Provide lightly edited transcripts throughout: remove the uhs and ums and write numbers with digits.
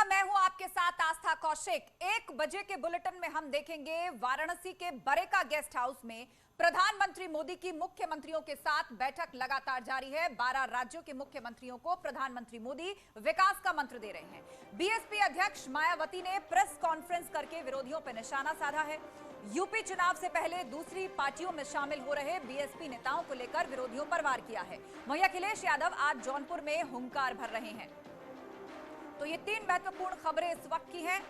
मैं हूं आपके साथ आस्था कौशिक। 1 बजे के बुलेटिन में हम देखेंगे वाराणसी के बरेका गेस्ट हाउस में प्रधानमंत्री मोदी की मुख्यमंत्रियों के साथ बैठक लगातार जारी है। 12 राज्यों के मुख्यमंत्रियों को प्रधानमंत्री मोदी विकास का मंत्र दे रहे हैं। बीएसपी अध्यक्ष मायावती ने प्रेस कॉन्फ्रेंस करके विरोधियों पर निशाना साधा है। यूपी चुनाव से पहले दूसरी पार्टियों में शामिल हो रहे बीएसपी नेताओं को लेकर विरोधियों पर वार किया है। वहीं अखिलेश यादव आज जौनपुर में हुंकार भर रहे हैं। तो ये 3 महत्वपूर्ण खबरें इस वक्त की हैं।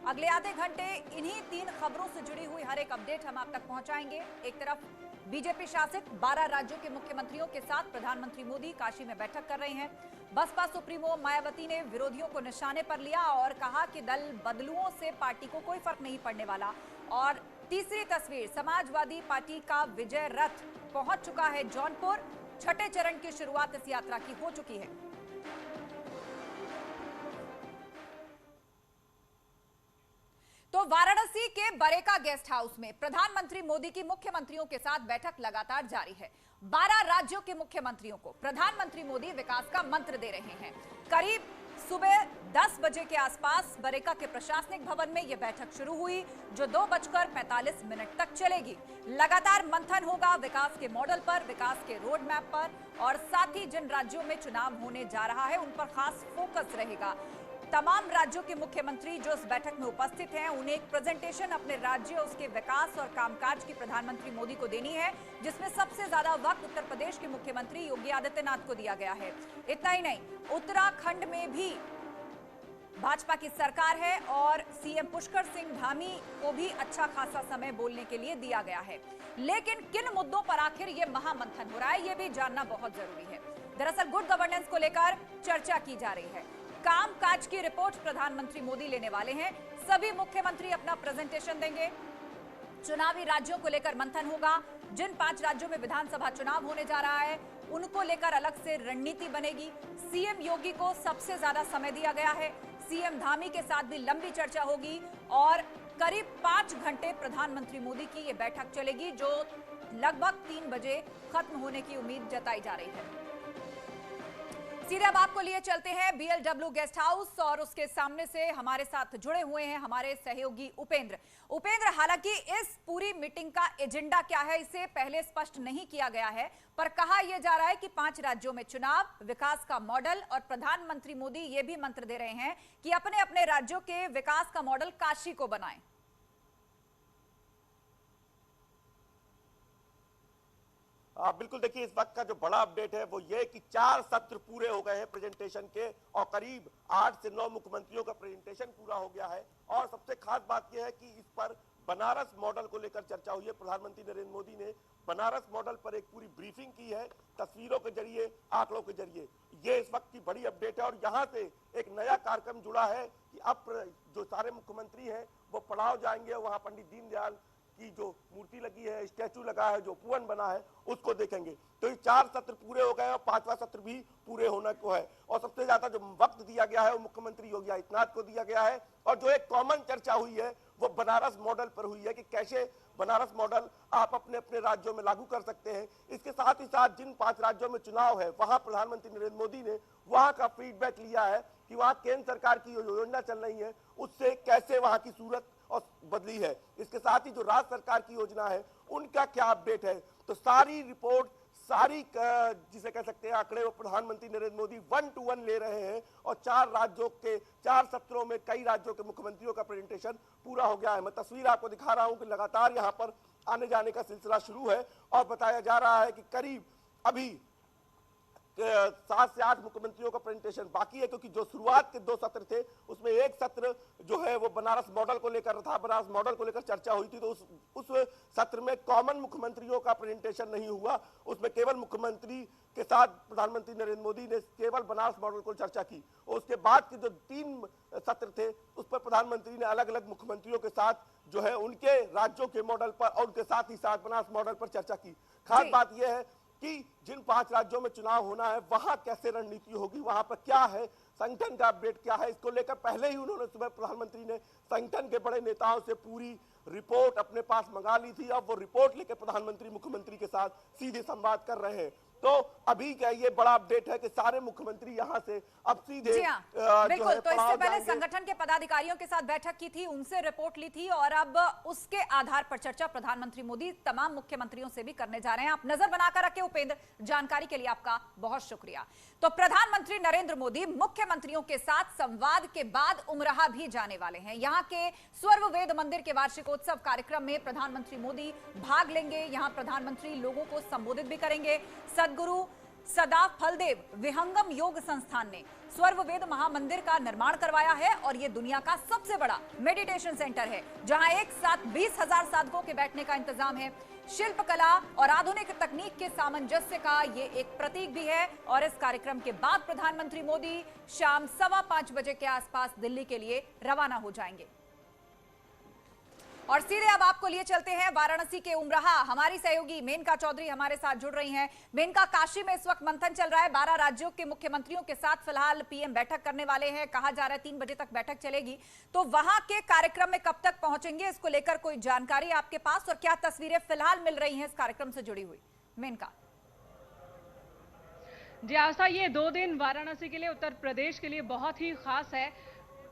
अगले आधे घंटे इन्हीं 3 खबरों से जुड़ी हुई हर एक अपडेट हम आप तक पहुंचाएंगे। एक तरफ बीजेपी शासित 12 राज्यों के मुख्यमंत्रियों के साथ प्रधानमंत्री मोदी काशी में बैठक कर रहे हैं। बसपा सुप्रीमो मायावती ने विरोधियों को निशाने पर लिया और कहा कि दल बदलुओं से पार्टी को कोई फर्क नहीं पड़ने वाला। और तीसरी तस्वीर, समाजवादी पार्टी का विजय रथ पहुंच चुका है जौनपुर। छठे चरण की शुरुआत इस यात्रा की हो चुकी है। तो वाराणसी के बरेका गेस्ट हाउस में प्रधानमंत्री मोदी की मुख्यमंत्रियों के साथ बैठक लगातार जारी है। 12 राज्यों के मुख्यमंत्रियों को प्रधानमंत्री मोदी विकास का मंत्र दे रहे हैं। करीब सुबह 10 बजे के आसपास बरेका के प्रशासनिक भवन में यह बैठक शुरू हुई, जो 2:45 तक चलेगी। लगातार मंथन होगा विकास के मॉडल पर, विकास के रोड मैप पर, और साथ ही जिन राज्यों में चुनाव होने जा रहा है उन पर खास फोकस रहेगा। तमाम राज्यों के मुख्यमंत्री जो इस बैठक में उपस्थित हैं, उन्हें एक प्रेजेंटेशन अपने राज्य, उसके विकास और कामकाज की प्रधानमंत्री मोदी को देनी है, जिसमें सबसे ज्यादा वक्त उत्तर प्रदेश के मुख्यमंत्री योगी आदित्यनाथ को दिया गया है। इतना ही नहीं, उत्तराखंड में भी भाजपा की सरकार है और सीएम पुष्कर सिंह धामी को भी अच्छा खासा समय बोलने के लिए दिया गया है। लेकिन किन मुद्दों पर आखिर ये महामंथन हो रहा है, ये भी जानना बहुत जरूरी है। दरअसल गुड गवर्नेंस को लेकर चर्चा की जा रही है। कामकाज की रिपोर्ट प्रधानमंत्री मोदी लेने वाले हैं। सभी मुख्यमंत्री अपना प्रेजेंटेशन देंगे। चुनावी राज्यों को लेकर मंथन होगा। जिन 5 राज्यों में विधानसभा चुनाव होने जा रहा है उनको लेकर अलग से रणनीति बनेगी। सीएम योगी को सबसे ज्यादा समय दिया गया है। सीएम धामी के साथ भी लंबी चर्चा होगी और करीब 5 घंटे प्रधानमंत्री मोदी की यह बैठक चलेगी, जो लगभग 3 बजे खत्म होने की उम्मीद जताई जा रही है। सीधे अब आपको लिए चलते हैं बीएलडब्ल्यू गेस्ट हाउस और उसके सामने से हमारे साथ जुड़े हुए हैं हमारे सहयोगी उपेंद्र। हालांकि इस पूरी मीटिंग का एजेंडा क्या है इसे पहले स्पष्ट नहीं किया गया है, पर कहा यह जा रहा है कि 5 राज्यों में चुनाव, विकास का मॉडल, और प्रधानमंत्री मोदी ये भी मंत्र दे रहे हैं कि अपने अपने राज्यों के विकास का मॉडल काशी को बनाएं। बिल्कुल, देखिए इस वक्त का जो बड़ा अपडेट है वो ये कि 4 सत्र पूरे हो गए हैं प्रेजेंटेशन के और करीब 8 से 9 मुख्यमंत्रियों का प्रेजेंटेशन पूरा हो गया है। और सबसे खास बात यह है कि इस पर बनारस मॉडल को लेकर चर्चा हुई है। प्रधानमंत्री नरेंद्र मोदी ने बनारस मॉडल पर एक पूरी ब्रीफिंग की है, तस्वीरों के जरिए, आंकड़ों के जरिए। ये इस वक्त की बड़ी अपडेट है और यहाँ से एक नया कार्यक्रम जुड़ा है कि अब जो सारे मुख्यमंत्री हैं वो पड़ाव जाएंगे, वहाँ पंडित दीनदयाल की जो मूर्ति लगी है, स्टैचू लगा है, जो उपवन बना है, उसको देखेंगे। तो ये 4 सत्र पूरे हो गए और 5वां सत्र भी पूरे होने को है। और सबसे ज्यादा जो वक्त दिया गया है वो मुख्यमंत्री योगी आदित्यनाथ को दिया गया है। और जो एक कॉमन चर्चा हुई है वो बनारस मॉडल पर हुई है कि कैसे बनारस मॉडल आप अपने अपने राज्यों में लागू कर सकते हैं। इसके साथ ही साथ जिन 5 राज्यों में चुनाव है वहां प्रधानमंत्री नरेंद्र मोदी ने वहां का फीडबैक लिया है कि वहां केंद्र सरकार की योजना चल रही है उससे कैसे वहां की सूरत और बदली है। इसके साथ ही जो राज्य सरकार की योजना है उनका क्या अपडेट है, तो सारी रिपोर्ट, सारी जिसे कह सकते हैं आंकड़े, वो प्रधानमंत्री नरेंद्र मोदी 1 to 1 ले रहे हैं। और 4 राज्यों के 4 सत्रों में कई राज्यों के मुख्यमंत्रियों का प्रेजेंटेशन पूरा हो गया है। मैं तस्वीर आपको दिखा रहा हूं कि लगातार यहां पर आने जाने का सिलसिला शुरू है और बताया जा रहा है कि करीब अभी 7 से 8 मुख्यमंत्रियों का प्रेजेंटेशन बाकी है, क्योंकि जो शुरुआत के 2 सत्र थे उसमें एक सत्र जो है वो बनारस मॉडल को लेकर था, बनारस मॉडल को लेकर चर्चा हुई थी। तो उस सत्र में कॉमन मुख्यमंत्रियों का प्रेजेंटेशन नहीं हुआ, उसमें केवल मुख्यमंत्री के साथ प्रधानमंत्री नरेंद्र मोदी ने केवल बनारस मॉडल को चर्चा की। और उसके बाद के जो 3 सत्र थे उस पर प्रधानमंत्री ने अलग अलग मुख्यमंत्रियों के साथ जो है उनके राज्यों के मॉडल पर और उनके साथ ही साथ बनारस मॉडल पर चर्चा की। खास बात यह है कि जिन 5 राज्यों में चुनाव होना है वहां कैसे रणनीति होगी, वहां पर क्या है, संगठन का अपडेट क्या है, इसको लेकर पहले ही उन्होंने सुबह प्रधानमंत्री ने संगठन के बड़े नेताओं से पूरी रिपोर्ट अपने पास मंगा ली थी। अब वो रिपोर्ट लेकर प्रधानमंत्री मुख्यमंत्री के साथ सीधे संवाद कर रहे हैं। तो अभी क्या ये बड़ा अपडेट है कि सारे मुख्यमंत्री यहां से अब सीधे जी हाँ, बिल्कुल। तो इससे पहले संगठन के पदाधिकारियों के साथ बैठक की थी, उनसे रिपोर्ट ली थी और अब उसके आधार पर चर्चा प्रधानमंत्री मोदी तमाम मुख्यमंत्रियों से भी करने जा रहे हैं। आप नजर बनाकर रखें उपेंद्र, जानकारी के लिए आपका बहुत शुक्रिया। तो प्रधानमंत्री नरेंद्र मोदी मुख्यमंत्रियों के साथ संवाद के बाद उमराह भी जाने वाले हैं। यहाँ के स्वर्व वेद मंदिर के वार्षिकोत्सव कार्यक्रम में प्रधानमंत्री मोदी भाग लेंगे। यहाँ प्रधानमंत्री लोगों को संबोधित भी करेंगे। सदगुरु सदा फलदेव विहंगम योग संस्थान ने स्वर्व वेद महामंदिर का निर्माण करवाया है और यह दुनिया का सबसे बड़ा मेडिटेशन सेंटर है, जहां एक साथ 20,000 साधकों के बैठने का इंतजाम है। शिल्पकला और आधुनिक तकनीक के सामंजस्य का ये एक प्रतीक भी है। और इस कार्यक्रम के बाद प्रधानमंत्री मोदी शाम 5:15 बजे के आसपास दिल्ली के लिए रवाना हो जाएंगे। और सीधे अब आपको लिए चलते हैं वाराणसी के उमराह। हमारी सहयोगी मेनका चौधरी हमारे साथ जुड़ रही हैं। मेनका, काशी में इस वक्त मंथन चल रहा है। 12 राज्यों के मुख्यमंत्रियों के साथ फिलहाल पीएम बैठक करने वाले हैं। कहा जा रहा है 3 बजे तक बैठक चलेगी। तो वहां के कार्यक्रम में कब तक पहुंचेंगे, इसको लेकर कोई जानकारी आपके पास, और क्या तस्वीरें फिलहाल मिल रही हैं इस कार्यक्रम से जुड़ी हुई? मेनका जी आस्था, ये 2 दिन वाराणसी के लिए, उत्तर प्रदेश के लिए बहुत ही खास है।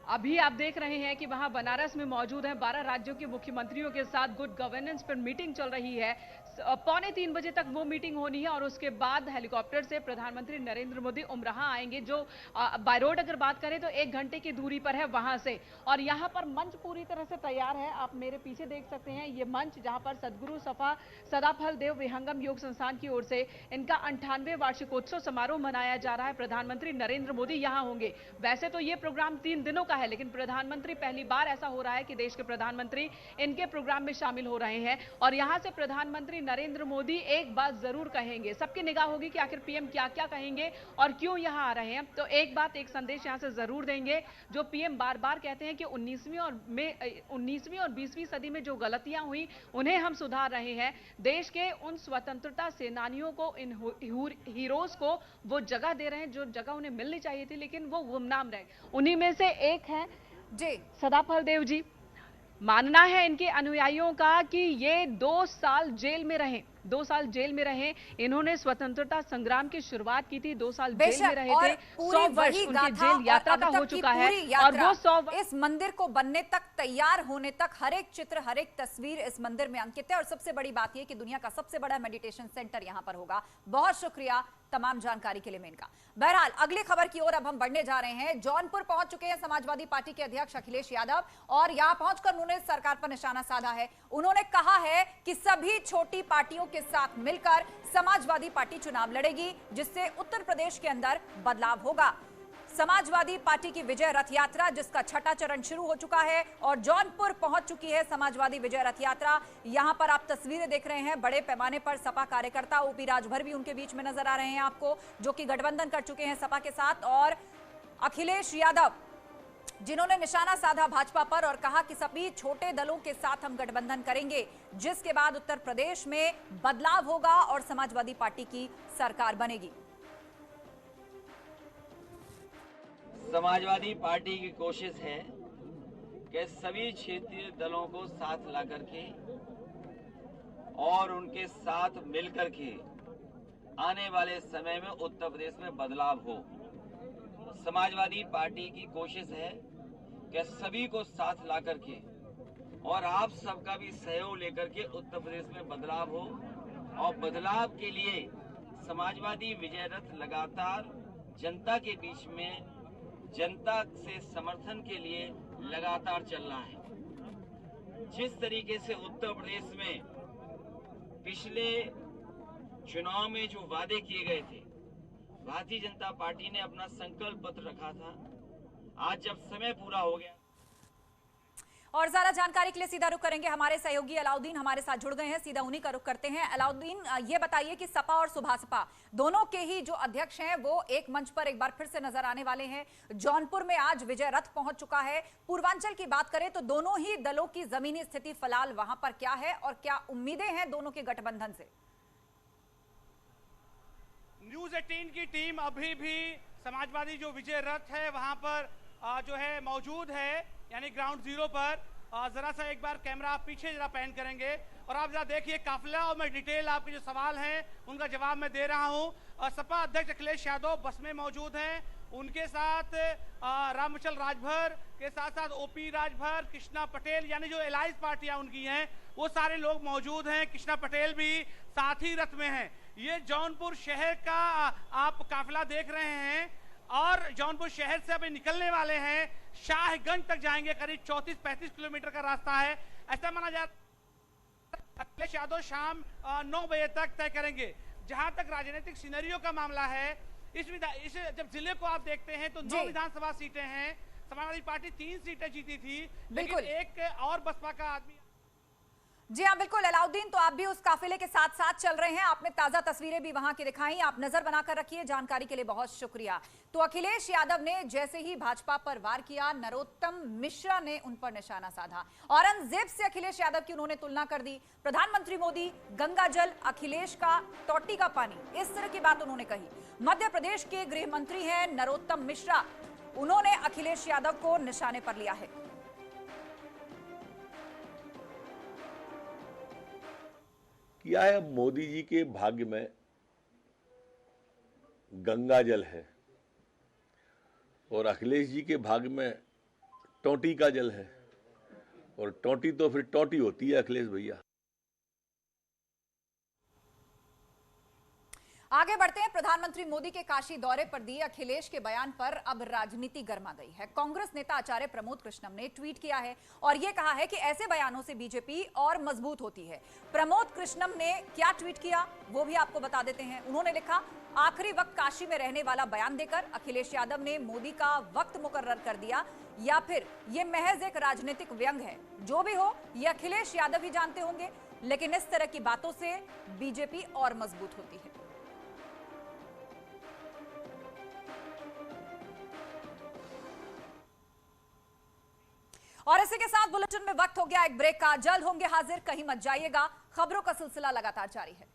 अभी आप देख रहे हैं कि वहां बनारस में मौजूद है 12 राज्यों के मुख्यमंत्रियों के साथ गुड गवर्नेंस पर मीटिंग चल रही है। 2:45 बजे तक वो मीटिंग होनी है और उसके बाद हेलीकॉप्टर से प्रधानमंत्री नरेंद्र मोदी उमराह आएंगे, जो बाय रोड अगर बात करें तो 1 घंटे की दूरी पर है वहां से। और यहाँ पर मंच पूरी तरह से तैयार है। आप मेरे पीछे देख सकते हैं ये मंच, जहां पर सदगुरु सदाफल देव विहंगम योग संस्थान की ओर से इनका 98वें वार्षिकोत्सव समारोह मनाया जा रहा है। प्रधानमंत्री नरेंद्र मोदी यहाँ होंगे। वैसे तो ये प्रोग्राम 3 दिनों है, लेकिन प्रधानमंत्री पहली बार ऐसा हो रहा है कि देश के प्रधानमंत्री इनके प्रोग्राम में शामिल हो रहे हैं। और यहां से प्रधानमंत्री नरेंद्र मोदी एक बात जरूर कहेंगे। सबकी निगाह होगी कि आखिर पीएम क्या क्या कहेंगे और क्यों यहां आ रहे हैं। तो एक बात, एक संदेश यहां से जरूर देंगे। जो पीएम बार बार कहते हैं कि 19वीं और 20वीं सदी में जो गलतियां हुई उन्हें हम सुधार रहे हैं। देश के उन स्वतंत्रता सेनानियों को, इन हीरोज को वो जगह दे रहे हैं जो जगह उन्हें मिलनी चाहिए थी, लेकिन वो गुमनाम रहे। उन्हीं में से एक है जी सदाफल देव जी। मानना है इनके अनुयायियों का कि ये 2 साल जेल में रहे। 2 साल जेल में रहे। इन्होंने स्वतंत्रता संग्राम की शुरुआत की थी, 2 साल जेल में रहे थे। 100 वर्ष उनकी जेल यात्रा का हो चुका है और वो 100 इस मंदिर को बनने तक, तैयार होने तक, हर एक चित्र, हर एक तस्वीर इस मंदिर में अंकित है। और सबसे बड़ी बात यह कि दुनिया का सबसे बड़ा मेडिटेशन सेंटर यहां पर होगा। बहुत शुक्रिया तमाम जानकारी के लिए मेनका। बहरहाल अगली खबर की ओर अब हम बढ़ने जा रहे हैं। जौनपुर पहुंच चुके हैं समाजवादी पार्टी के अध्यक्ष अखिलेश यादव और यहां पहुंचकर उन्होंने सरकार पर निशाना साधा है। उन्होंने कहा है कि सभी छोटी पार्टियों के साथ मिलकर समाजवादी पार्टी चुनाव लड़ेगी, जिससे उत्तर प्रदेश के अंदर बदलाव होगा। समाजवादी पार्टी की विजय रथ यात्रा, जिसका 6ठा चरण शुरू हो चुका है और जौनपुर पहुंच चुकी है समाजवादी विजय रथ यात्रा। यहां पर आप तस्वीरें देख रहे हैं, बड़े पैमाने पर सपा कार्यकर्ता, ओपी राजभर भी उनके बीच में नजर आ रहे हैं आपको, जो कि गठबंधन कर चुके हैं सपा के साथ। और अखिलेश यादव, जिन्होंने निशाना साधा भाजपा पर और कहा कि सभी छोटे दलों के साथ हम गठबंधन करेंगे, जिसके बाद उत्तर प्रदेश में बदलाव होगा और समाजवादी पार्टी की सरकार बनेगी। समाजवादी पार्टी की कोशिश है कि सभी क्षेत्रीय दलों को साथ ला करके और उनके साथ मिलकर के आने वाले समय में उत्तर प्रदेश में बदलाव हो। समाजवादी पार्टी की कोशिश है कि सभी को साथ ला करके और आप सबका भी सहयोग लेकर के उत्तर प्रदेश में बदलाव हो। और बदलाव के लिए समाजवादी विजय रथ लगातार जनता के बीच में, जनता से समर्थन के लिए लगातार चल रहा है। जिस तरीके से उत्तर प्रदेश में पिछले चुनाव में जो वादे किए गए थे, भारतीय जनता पार्टी ने अपना संकल्प पत्र रखा था। आज जब समय पूरा हो गया। और ज्यादा जानकारी के लिए सीधा रुख करेंगे, हमारे सहयोगी अलाउद्दीन हमारे साथ जुड़ गए हैं। सीधा उन्हीं का रुख करते हैं। अलाउद्दीन, ये बताइए कि सपा और सुभासपा दोनों के ही जो अध्यक्ष हैं वो एक मंच पर एक बार फिर से नजर आने वाले हैं। जौनपुर में आज विजय रथ पहुंच चुका है। पूर्वांचल की बात करें तो दोनों ही दलों की जमीनी स्थिति फिलहाल वहां पर क्या है और क्या उम्मीदें हैं दोनों के गठबंधन से? न्यूज 18 की टीम अभी भी समाजवादी जो विजय रथ है वहां पर जो है मौजूद है, यानी ग्राउंड जीरो पर। जरा सा एक बार कैमरा आप पीछे जरा पैन करेंगे और आप जरा देखिए काफिला, और मैं डिटेल आपके जो सवाल हैं उनका जवाब मैं दे रहा हूं। सपा अध्यक्ष अखिलेश यादव बस में मौजूद हैं। उनके साथ रामचल राजभर के साथ साथ ओपी राजभर, कृष्णा पटेल, यानी जो एलायंस पार्टियां उनकी हैं वो सारे लोग मौजूद हैं। कृष्णा पटेल भी साथ ही रथ में हैं। ये जौनपुर शहर का आप काफिला देख रहे हैं और जौनपुर शहर से अभी निकलने वाले हैं, शाहगंज तक जाएंगे। करीब 34-35 किलोमीटर का रास्ता है। ऐसा माना जाता है अखिलेश यादव शाम 9 बजे तक तय करेंगे। जहां तक राजनीतिक सिनेरियो का मामला है, इस जब जिले को आप देखते हैं तो 9 विधानसभा सीटें हैं। समाजवादी पार्टी 3 सीटें जीती थी, लेकिन एक और बसपा का आदमी। जी हाँ, बिल्कुल अलाउद्दीन, तो आप भी उस काफिले के साथ साथ चल रहे हैं। आपने ताजा तस्वीरें भी वहां की दिखाई, आप नजर बनाकर रखिए। जानकारी के लिए बहुत शुक्रिया। तो अखिलेश यादव ने जैसे ही भाजपा पर वार किया, नरोत्तम मिश्रा ने उन पर निशाना साधा। औरंगजेब से अखिलेश यादव की उन्होंने तुलना कर दी। प्रधानमंत्री मोदी गंगा जल, अखिलेश का टोटी का पानी, इस तरह की बात उन्होंने कही। मध्य प्रदेश के गृह मंत्री हैं नरोत्तम मिश्रा, उन्होंने अखिलेश यादव को निशाने पर लिया है। क्या है, मोदी जी के भाग्य में गंगा जल है और अखिलेश जी के भाग्य में टोटी का जल है, और टोटी तो फिर टोटी होती है अखिलेश भैया। आगे बढ़ते हैं। प्रधानमंत्री मोदी के काशी दौरे पर दिए अखिलेश के बयान पर अब राजनीति गर्मा गई है। कांग्रेस नेता आचार्य प्रमोद कृष्णम ने ट्वीट किया है और यह कहा है कि ऐसे बयानों से बीजेपी और मजबूत होती है। प्रमोद कृष्णम ने क्या ट्वीट किया वो भी आपको बता देते हैं। उन्होंने लिखा, आखिरी वक्त काशी में रहने वाला बयान देकर अखिलेश यादव ने मोदी का वक्त मुकर्रर कर दिया, या फिर यह महज एक राजनीतिक व्यंग है। जो भी हो, यह अखिलेश यादव ही जानते होंगे, लेकिन इस तरह की बातों से बीजेपी और मजबूत होती है। और इसी के साथ बुलेटिन में वक्त हो गया एक ब्रेक का। जल्द होंगे हाजिर, कहीं मत जाइएगा। खबरों का सिलसिला लगातार जारी है।